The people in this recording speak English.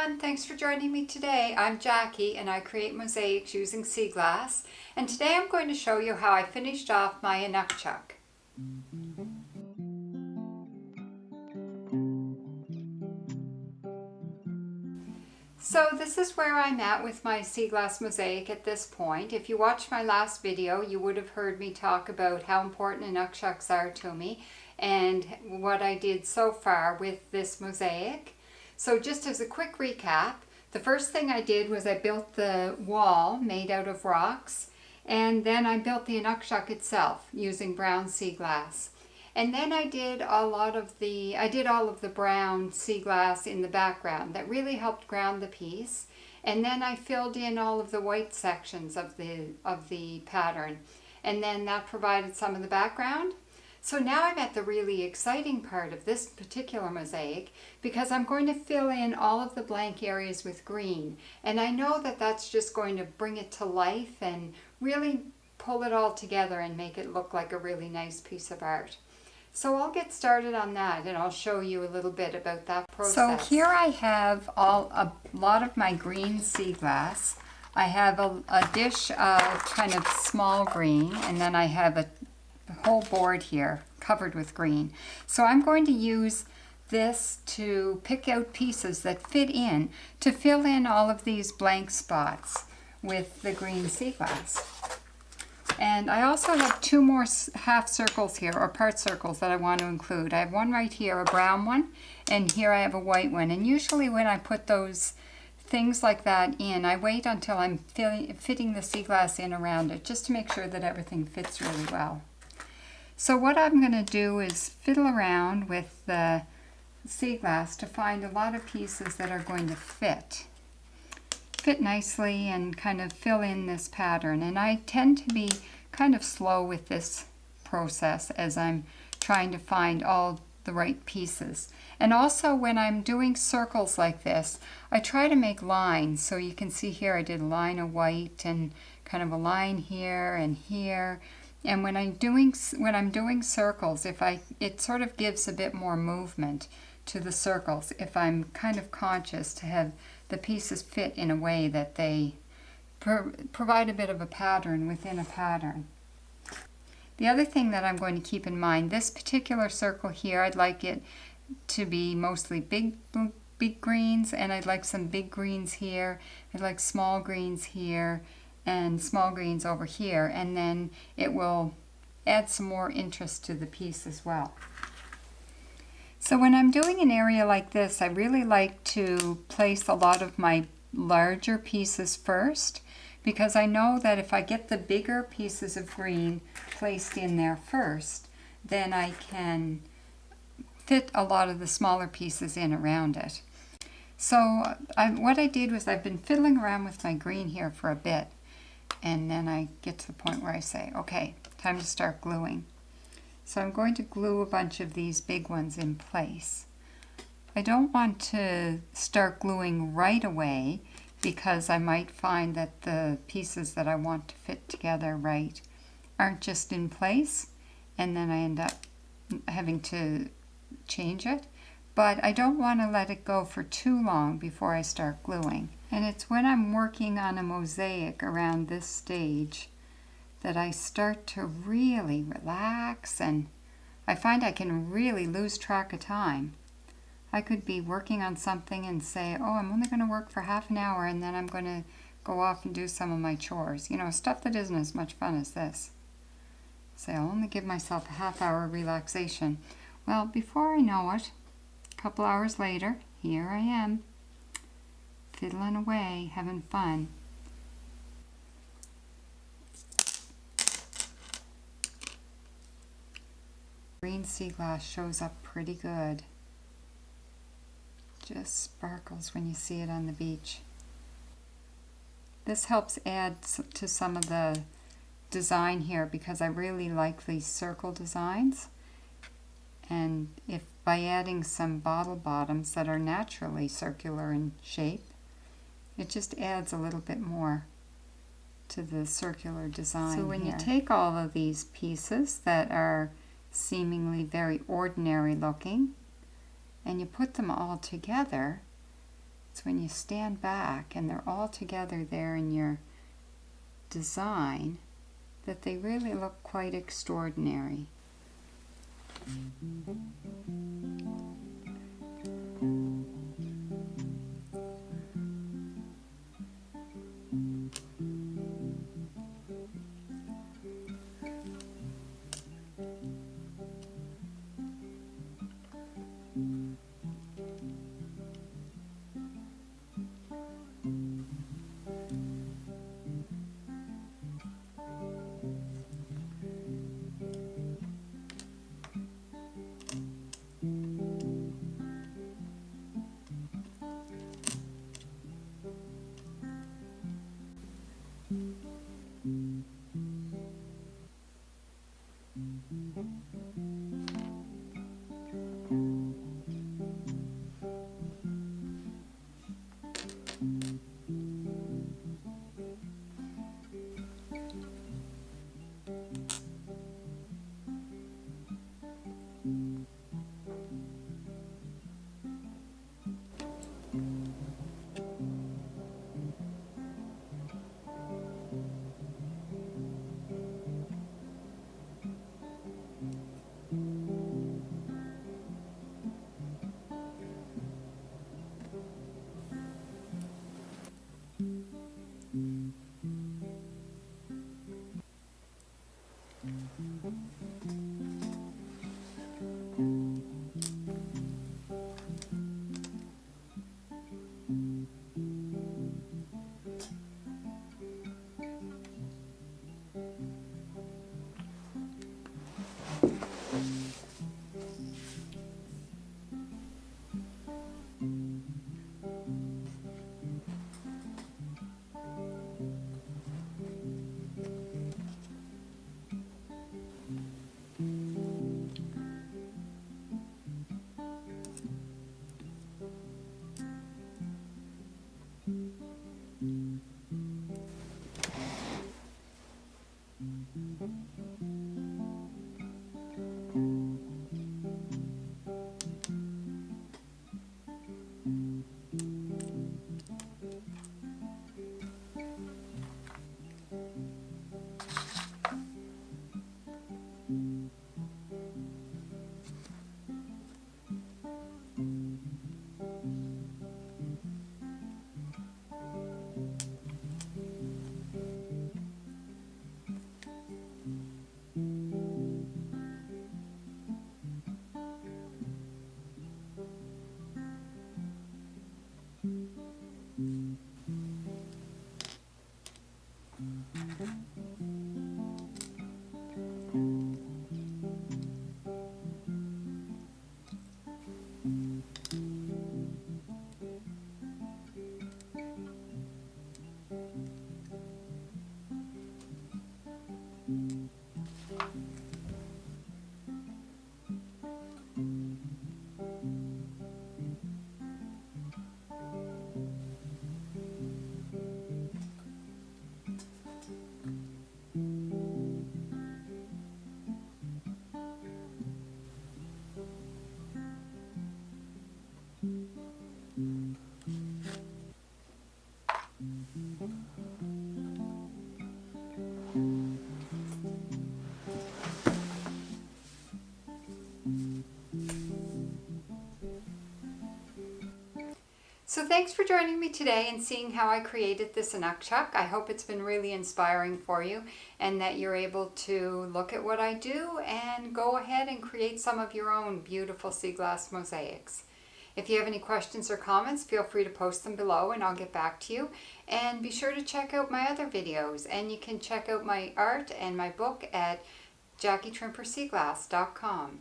everyone, thanks for joining me today. I'm Jackie and I create mosaics using sea glass, and today I'm going to show you how I finished off my Inukshuk. So this is where I'm at with my sea glass mosaic at this point. If you watched my last video, you would have heard me talk about how important Inukshuks are to me and what I did so far with this mosaic. So just as a quick recap, the first thing I did was I built the wall made out of rocks, and then I built the Inukshuk itself using brown sea glass. And then I did all of the brown sea glass in the background that really helped ground the piece. And then I filled in all of the white sections of the pattern, and then that provided some of the background. So now I'm at the really exciting part of this particular mosaic because I'm going to fill in all of the blank areas with green. And I know that that's just going to bring it to life and really pull it all together and make it look like a really nice piece of art. So I'll get started on that and I'll show you a little bit about that process. So here I have a lot of my green sea glass. I have a dish of kind of small green, and then I have a whole board here covered with green. So I'm going to use this to pick out pieces that fit in to fill in all of these blank spots with the green sea glass. And I also have two more half circles here, or part circles, that I want to include. I have one right here, a brown one, and here I have a white one. And usually when I put those things like that in, I wait until I'm fitting the sea glass in around it, just to make sure that everything fits really well. So what I'm going to do is fiddle around with the sea glass to find a lot of pieces that are going to fit nicely and kind of fill in this pattern. And I tend to be kind of slow with this process as I'm trying to find all the right pieces. And also when I'm doing circles like this, I try to make lines. So you can see here I did a line of white and kind of a line here and here. And when I'm doing circles, it sort of gives a bit more movement to the circles if I'm kind of conscious to have the pieces fit in a way that they provide a bit of a pattern within a pattern. The other thing that I'm going to keep in mind, this particular circle here, I'd like it to be mostly big greens, and I'd like some big greens here. I'd like small greens here and small greens over here, and then it will add some more interest to the piece as well. So when I'm doing an area like this, I really like to place a lot of my larger pieces first, because I know that if I get the bigger pieces of green placed in there first, then I can fit a lot of the smaller pieces in around it. So what I did was I've been fiddling around with my green here for a bit, and then I get to the point where I say, okay, time to start gluing. So I'm going to glue a bunch of these big ones in place. I don't want to start gluing right away because I might find that the pieces that I want to fit together right aren't just in place, and then I end up having to change it. But I don't want to let it go for too long before I start gluing. And it's when I'm working on a mosaic around this stage that I start to really relax, and I find I can really lose track of time. I could be working on something and say, oh, I'm only going to work for half an hour, and then I'm going to go off and do some of my chores. You know, stuff that isn't as much fun as this. Say, I'll only give myself a half-hour relaxation. Well, before I know it, a couple hours later, here I am, fiddling away, having fun. Green sea glass shows up pretty good. Just sparkles when you see it on the beach. This helps add to some of the design here because I really like these circle designs. And if by adding some bottle bottoms that are naturally circular in shape, it just adds a little bit more to the circular design. So when you take all of these pieces that are seemingly very ordinary looking and you put them all together, it's when you stand back and they're all together there in your design that they really look quite extraordinary. So thanks for joining me today and seeing how I created this Inukshuk. I hope it's been really inspiring for you and that you're able to look at what I do and go ahead and create some of your own beautiful sea glass mosaics. If you have any questions or comments, feel free to post them below and I'll get back to you. And be sure to check out my other videos, and you can check out my art and my book at JackieTrimperSeaglass.com.